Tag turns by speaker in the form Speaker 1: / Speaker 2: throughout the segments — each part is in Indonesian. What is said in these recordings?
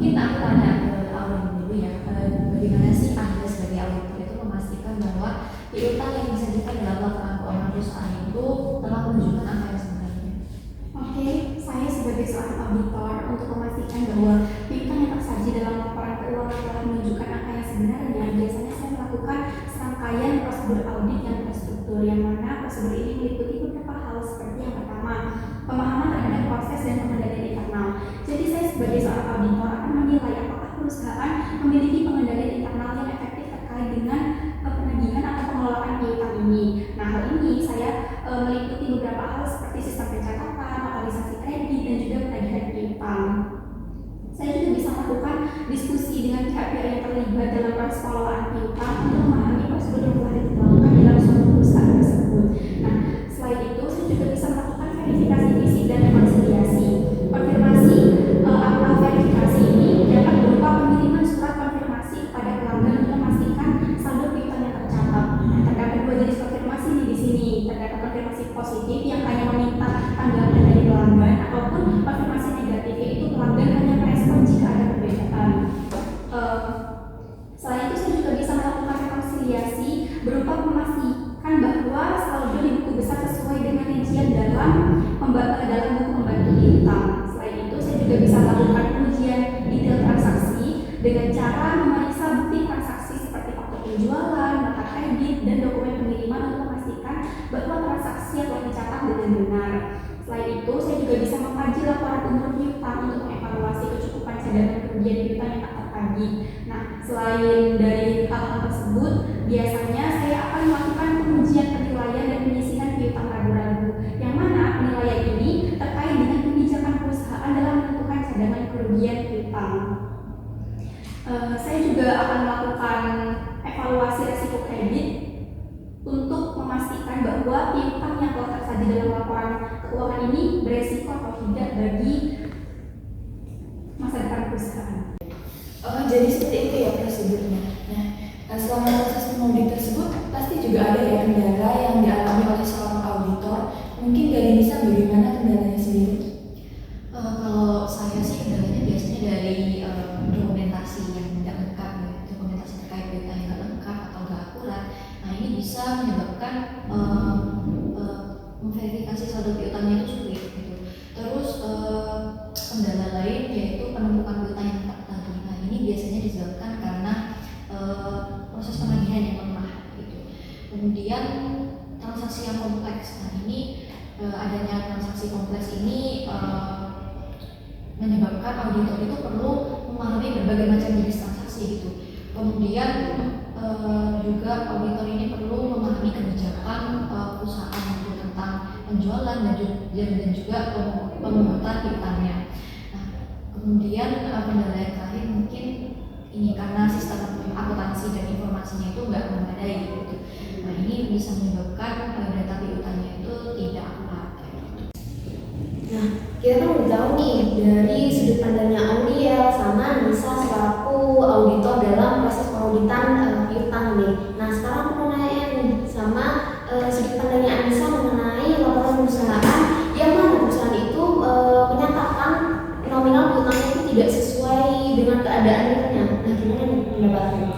Speaker 1: Mungkin aku tanya ke Aurin dulu ya, bagaimana sih Anda sebagai auditor itu memastikan bahwa piutang yang disajikan dalam laporan keuangan perusahaan itu telah menunjukkan angka yang sebenarnya?
Speaker 2: Oke, saya sebagai seorang auditor untuk memastikan bahwa piutang yang tersaji dalam laporan keuangan telah menunjukkan angka yang sebenarnya, biasanya saya melakukan serangkaian prosedur audit yang terstruktur, yang mana prosedur ini meliputi beberapa hal seperti yang pertama, pemahaman terhadap proses dan pengendalian internal. Jadi saya sebagai seorang auditor akan menilai apakah perusahaan memiliki pengendalian internal yang efektif terkait dengan penagihan atau pengelolaan piutang ini. Nah, hal ini saya meliputi beberapa hal seperti sistem pencatatan, otorisasi kredit, dan juga penagihan piutang. Saya juga bisa melakukan diskusi dengan pihak-pihak yang terlibat dalam proses pengelolaan piutang untuk memahami prosedur yang telah ditetapkan dalam suatu perusahaan tersebut. Nah, selain itu saya juga bisa melakukan verifikasi fisik dan rekonsiliasi. Konfirmasi atau verifikasi ini dapat berupa pengiriman surat konfirmasi kepada pelanggan untuk memastikan saldo piutang yang tercatat. Terdapat dua jenis konfirmasi di sini. Terdapat konfirmasi positif yang hanya meminta tanggapan dari pelanggan, ataupun konfirmasi negatif yaitu pelanggan hanya merespon jika ada perbedaan. Selain itu saya juga bisa melakukan rekonsiliasi berupa memastikan bahwa saldo di buku besar sesuai dengan rincian dalam buku pembantu piutang. Selain itu saya juga bisa melakukan ujian detail transaksi dengan cara memeriksa bukti transaksi seperti faktur penjualan, nota kredit, dan dokumen pengiriman untuk memastikan bahwa transaksi yang telah dicatat dengan benar. Selain itu, saya juga bisa mengkaji laporan umur piutang untuk mengevaluasi kecukupan cadangan kerugian piutang yang tak tertagih. Nah, selain dari hal-hal tersebut, biasanya saya akan melakukan pengujian penilaian dan penyisihan piutang ragu-ragu, yang mana penilaian ini terkait dengan kebijakan perusahaan dalam menentukan cadangan kerugian piutang. Saya juga akan melakukan evaluasi risiko kredit untuk memastikan bahwa piutang yang telah tersaji dalam laporan keuangan ini beresiko atau tidak bagi masa depan perusahaan.
Speaker 1: Jadi seperti itu ya prosedurnya. Nah, selama proses mengaudit tersebut pasti juga ada ya kendala yang dialami oleh seorang auditor. Mungkin dari Nisa bagaimana kendalanya sendiri? Kalau saya sih kendalanya biasanya dari dokumentasi yang tidak lengkap ya, dokumentasi terkait piutang yang tidak lengkap atau tidak akurat. Nah, ini bisa menyebabkan memverifikasi saldo piutangnya itu sulit gitu. Terus kendala lain yaitu penumpukan piutang yang tak tertagih. Nah, ini biasanya disebabkan karena proses penagihan yang lemah gitu. Kemudian transaksi yang kompleks. Nah, ini adanya transaksi kompleks ini menyebabkan auditor itu perlu memahami berbagai macam jenis transaksi gitu. Kemudian juga auditor ini perlu memahami kebijakan perusahaan gitu, tentang penjualan dan juga pemungutan piutangnya. Nah, kemudian kendala yang terakhir mungkin ini karena sistem akuntansi dan informasinya itu nggak memadai gitu. Nah, ini bisa menyebabkan data piutangnya itu tidak akurat.
Speaker 3: Nah, kita kan udah tahu nih dari sudut pandangnya Auliel sama Nisa selaku auditor dalam proses pengauditan piutang nih. Nah, sekarang aku mau nanya nih sama sudut pandangnya Nisa mengenai laporan perusahaan yang mana perusahaan itu menyatakan nominal piutangnya itu tidak sesuai dengan keadaan realnya. Nah, gimana nih pendapatnya?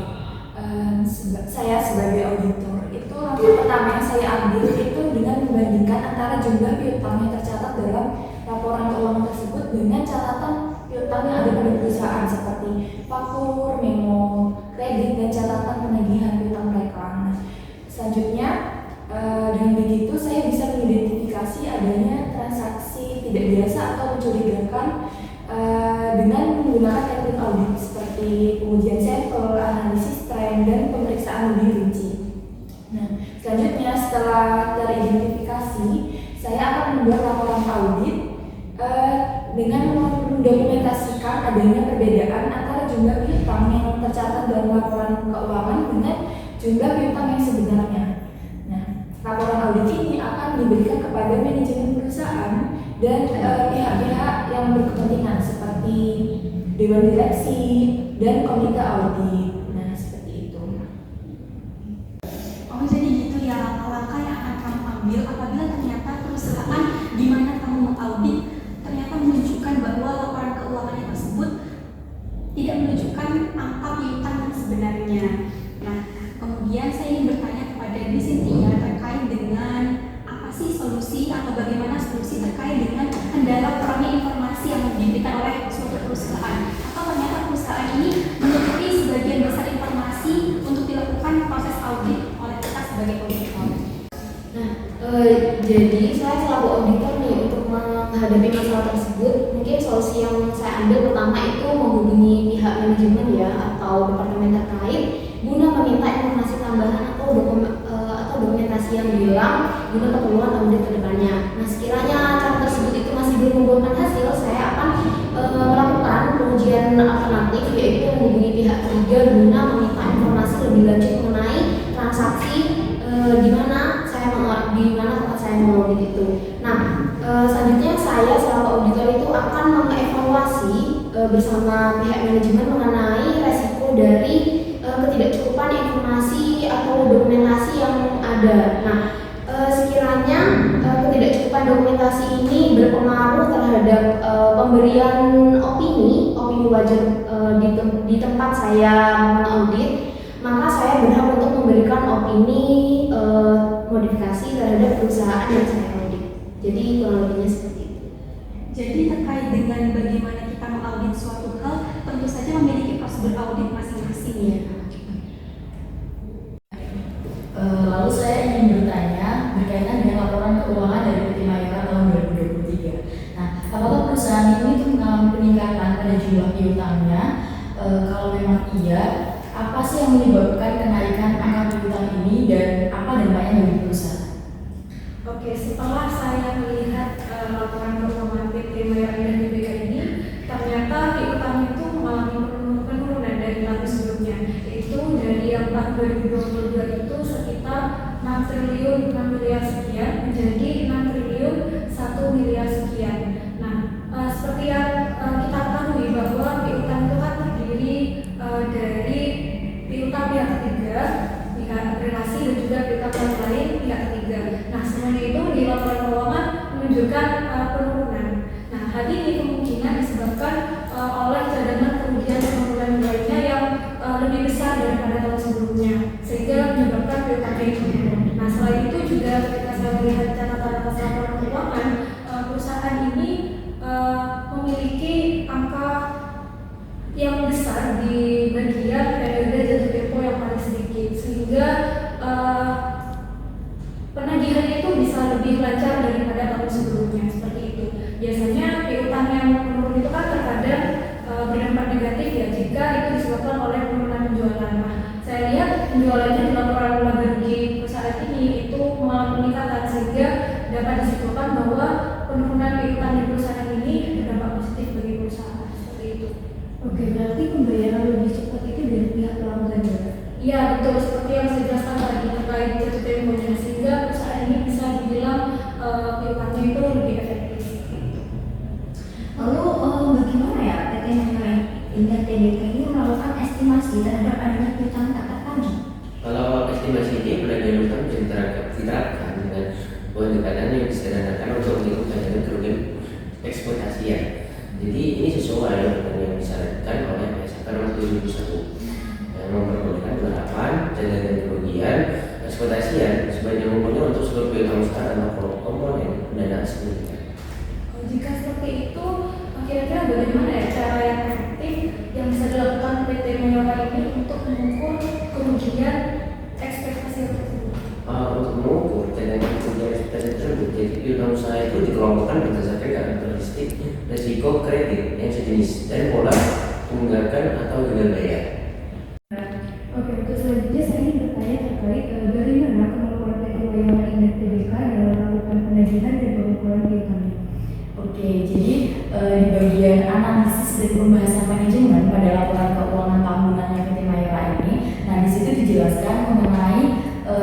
Speaker 1: Saya sebagai auditor itu langkah pertama yang saya ambil itu dengan membandingkan antara jumlah piutang yang tercatat dalam laporan keuangan tersebut dengan catatan piutang yang ada pada perusahaan seperti faktur, memo, kredit, dan catatan penagihan piutang mereka. Nah, selanjutnya dengan begitu saya bisa mengidentifikasi adanya transaksi tidak biasa atau mencurigakan dengan menggunakan teknik audit seperti pengujian sampel, analisis tren, dan pemeriksaan lebih rinci. Nah, selanjutnya setelah teridentifikasi, saya akan membuat laporan audit dengan mendokumentasikan adanya perbedaan antara jumlah piutang yang tercatat dalam laporan keuangan dengan jumlah piutang yang sebenarnya. Nah, laporan audit ini akan diberikan kepada manajemen perusahaan dan pihak-pihak yang berkepentingan seperti dewan direksi dan komite audit. Nah, seperti itu.
Speaker 2: Oh, jadi gitu ya langkah-langkah yang akan kamu ambil apabila ternyata perusahaan di mana kamu mengaudit ternyata menunjukkan bahwa laporan keuangannya tersebut sebenarnya. Nah, kemudian saya ingin bertanya kepada Bu Cynthia terkait dengan apa sih solusi atau bagaimana solusi terkait dengan kendala kurangnya informasi yang diberikan oleh suatu perusahaan, atau ternyata perusahaan ini menutupi sebagian besar informasi untuk dilakukan proses audit oleh kita sebagai auditor.
Speaker 3: Nah, jadi saya selaku auditor nih untuk menghadapi masalah tersebut, mungkin solusi yang saya ambil pertama itu menghubungi pihak manajemen ya atau departemen terkait guna meminta informasi tambahan atau dokumentasi yang hilang guna keperluan audit kedepannya. Nah, sekiranya cara tersebut itu masih belum membuahkan hasil, saya akan melakukan pengujian alternatif, yaitu menghubungi pihak ketiga guna meminta informasi lebih lanjut mengenai transaksi di mana tempat saya mengaudit itu. Nah, selanjutnya saya selaku auditor itu akan mengevaluasi bersama pihak manajemen mengenai resiko dari ketidakcukupan informasi atau dokumentasi yang ada. Nah, sekiranya ketidakcukupan dokumentasi ini berpengaruh terhadap pemberian opini wajar di tempat saya mengaudit, maka saya berhak untuk memberikan opini modifikasi terhadap perusahaan yang saya audit. Jadi kurang lebihnya seperti itu.
Speaker 2: Jadi terkait dengan bagaimana kita mengaudit suatu hal, tentu saja memiliki prosedur audit masing-masing ya.
Speaker 4: Lalu saya ingin bertanya berkaitan dengan laporan keuangan dari PT Mayora tahun 2023. Nah, apakah perusahaan ini itu mengalami peningkatan pada jumlah piutangnya? Kalau memang iya, apa sih yang menyebabkan kenaikan angka piutang ini dan apa dampaknya bagi perusahaan?
Speaker 1: Oke, setelah saya melihat laporan keuangan PT Mayora dan DBK ini, ternyata piutang itu mengalami penurunan dari tahun sebelumnya. Itu dari yang tahun 2022 itu sekitar 6 miliar sekian menjadi 6 triliun 1 miliar sekian. Nah, seperti yang kita ketahui bahwa piutang itu kan terdiri dari piutang pihak ketiga, pihak relasi dan juga piutang yang lain pihak ketiga. Nah, semuanya itu di laporan keuangan menunjukkan penurunan. Nah, hal ini kemungkinan disebabkan oleh cadangan kerugian penurunan lainnya yang lebih besar daripada tahun sebelumnya, sehingga menyebabkan piutangnya itu turun. Nah, selain itu juga ketika saya melihat catatan atas laporan keuangan, perusahaan ini memiliki angka yang besar di bagian periode jatuh tempo yang paling sedikit, sehingga penagihannya itu bisa lebih lancar daripada tahun sebelumnya. Seperti itu. Biasanya piutang yang menurun itu kan terkadang berdampak negatif ya jika itu disebabkan oleh penurunan penjualan. Nah, saya lihat penjualannya di laporan laba rugi perusahaan ini itu mengalami peningkatan, sehingga dapat disimpulkan bahwa penurunan piutang di perusahaan ini berdampak positif bagi perusahaan. Seperti itu.
Speaker 3: Oke, berarti pembayaran lebih cepat itu dari pihak pelanggan ya?
Speaker 1: Iya, betul, seperti yang saya jelaskan tadi terkait jatuh temponya, sehingga perusahaan ini bisa dibilang piutangnya itu lebih efektif.
Speaker 5: Lalu bagaimana ya PT Mayora Indah TBK ini melakukan estimasi terhadap adanya piutang tak tertagih?
Speaker 6: Kalau estimasi ini pada dilakukan diterapkan dengan pendekatan yang disederhanakan untuk menghitung ganjaran kerugian eksploitasian. Jadi ini sesuai dengan yang disarankan oleh PSK nomor 2001 yang memperbolehkan penerapan ganjaran kerugian eksploitasian sebanyak mungkin untuk seluruh piutang usaha atau komponen pendanaan signifikan.
Speaker 1: Jika seperti itu, kira-kira bagaimana ya cara yang efektif yang bisa dilakukan PT Mayora ini untuk mengukur kerugian ekspektasi tersebut?
Speaker 6: Untuk mengukur ganjaran kerugian ekspektasi tersebut, jadi piutang usaha itu dikelompokkan berdasarkan karakteristik risiko kredit yang sejenis dan pola tunggakan atau gagal bayar.
Speaker 5: Oke, untuk selanjutnya saya ingin bertanya terkait bagaimana kemampuan PT Mayora Indah TBK dalam melakukan penagihan dan pengukuran piutangnya.
Speaker 4: Oke, jadi di bagian analisis dan pembahasan manajemen pada laporan keuangan tahunannya PT Mayora ini, nah di situ dijelaskan mengenai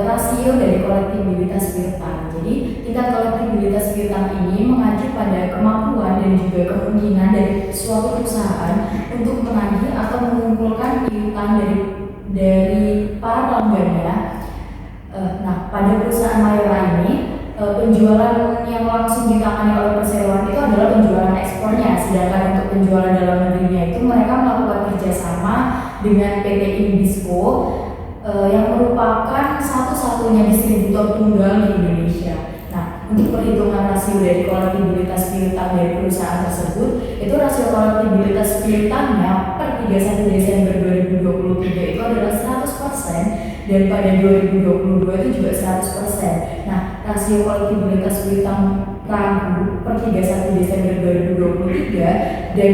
Speaker 4: rasio dari kolektibilitas piutang. Jadi tingkat kolektibilitas piutang ini mengacu pada kemampuan dan juga kemungkinan dari suatu perusahaan untuk menagih atau mengumpulkan piutang dari para pelanggannya. Nah, pada perusahaan Mayora ini penjualan yang langsung ditangani oleh perseroan itu adalah penjualan ekspornya, sedangkan untuk penjualan dalam negerinya itu mereka melakukan kerjasama dengan PT Indisco satu-satunya distributor tunggal di Indonesia. Nah, untuk perhitungan rasio dari kolektibilitas piutang dari perusahaan tersebut, itu rasio kolektibilitas piutangnya per 31 Desember 2023 itu adalah 100%, dan pada 2022 itu juga 100%. Nah, rasio kolektibilitas piutang ragu per 31 Desember 2023 dan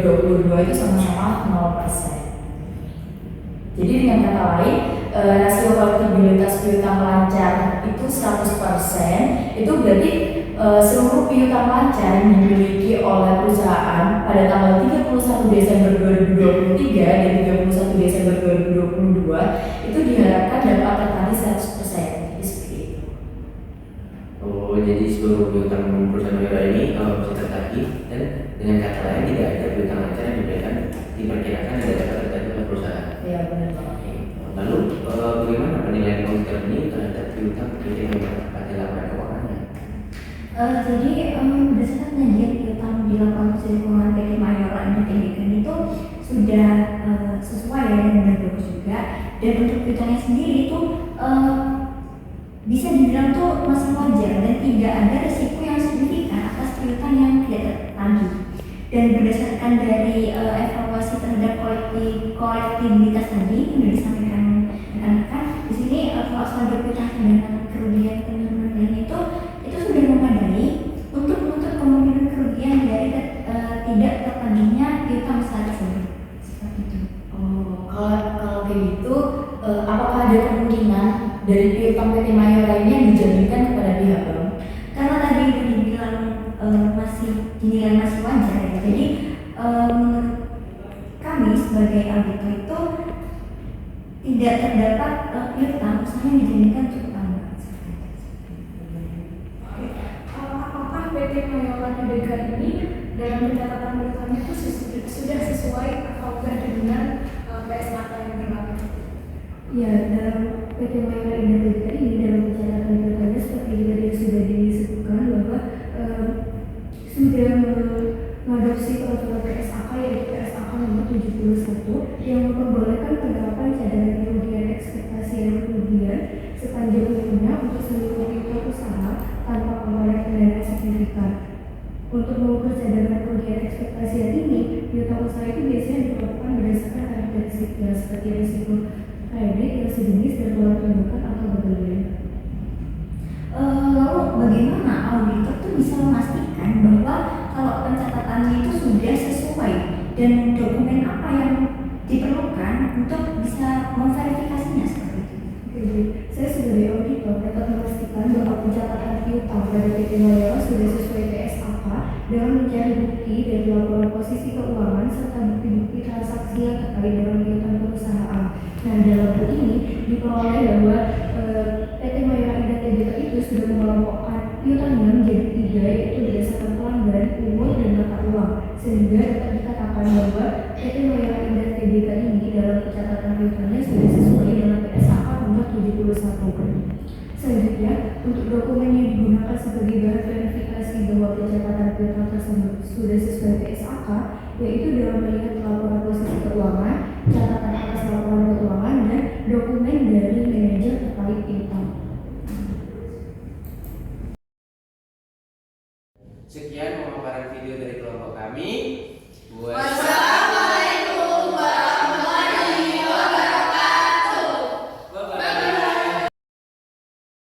Speaker 4: 2022 itu sama-sama 0%. Jadi dengan kata lain, rasio kolektibilitas piutang lancar itu 100%, itu berarti seluruh piutang lancar yang dimiliki oleh perusahaan pada tanggal 31 Desember 2023 dan 31 Desember 2022 itu diharapkan dapat tertangani 100%. Jadi seperti itu.
Speaker 6: Oh, jadi seluruh piutang perusahaan Mayora ini bisa tertagih, dan dengan kata lain tidak ada piutang lancar yang diperkirakan tidak dapat tertagih oleh perusahaan.
Speaker 4: Ya, benar banget.
Speaker 6: Lalu bagaimana penilaian auditor ini terhadap piutang PT Mayora pada laporan keuangannya?
Speaker 5: Jadi berdasarkan kajian piutang di laporan keuangan PT Mayora Tbk itu sudah sesuai ya dengan bagus juga, dan untuk piutangnya sendiri itu bisa dibilang tuh masih wajar dan tidak ada risiko yang signifikan atas piutang yang tidak tertagih. Dan berdasarkan dari evaluasi terhadap kolektibilitas tadi yang sudah disampaikan rekan-rekan, di sini kalau standar piutang dan kerugian penyelenggaraan itu sudah memadai untuk menutup kemungkinan kerugian dari tidak tertagihnya piutang besar tersebut. Seperti itu.
Speaker 4: Oh, kalau kayak gitu, apakah ada kemungkinan dari piutang PT Mayora ini yang dijaminkan kepada pihak bank?
Speaker 5: Karena tadi udah dibilang masih dinilai masih wajar ya, jadi kami sebagai auditor itu tidak terdapat piutang usaha yang dijaminkan cukup aman.
Speaker 1: Apakah PT Mayora Tbk ini dalam pencatatan piutangnya itu sudah sesuai atau dengan PSAK yang berlaku?
Speaker 5: Ya, dalam PT Mayora Tbk ini dalam pencatatan piutangnya seperti tadi sudah disebutkan bahwa sudah mengadopsi peraturan PSAK yaitu PSAK nomor 71 yang memperbolehkan penerapan cadangan kerugian ekspektasi dan kerugian sepanjang tahunnya untuk seluruh piutang usaha tanpa pengeluaran dana signifikan. Untuk mengukur cadangan kerugian ekspektasi ini, piutang usaha itu biasanya dilakukan berdasarkan karakteristiknya seperti risiko kredit yang sejenis dan keluar tuntutan atau berlebihan.
Speaker 2: Lalu bagaimana auditor itu bisa memastikan bahwa kalau pencatatannya itu sudah sesuai dan dokumen apa yang diperlukan untuk bisa memverifikasinya seperti itu?
Speaker 5: Oke, saya sebagai auditor dapat memastikan bahwa pencatatan piutang pada PT Mayora sudah sesuai PSAK dengan mencari bukti dari laporan posisi keuangan serta bukti-bukti transaksi yang terkait dengan piutang perusahaan. Nah, dalam hal ini diperoleh bahwa PT Mayora Tbk itu sudah mengelompokkan piutangnya menjadi 3, yaitu berdasarkan pelanggan, umur, dan mata uang, sehingga dapat dikatakan bahwa PT Mayora Tbk ini dalam pencatatan piutangnya sudah sesuai dengan PSAK nomor 71. Selanjutnya, untuk dokumen yang digunakan sebagai bahan verifikasi bahwa pencatatan piutang tersebut sudah sesuai PSAK, yaitu dalam melihat laporan posisi keuangan, catatan atas laporan keuangan, dan dokumen dari manajer terkait piutang.
Speaker 6: Sekian pemaparan video dari kelompok kami.
Speaker 1: Wassalamualaikum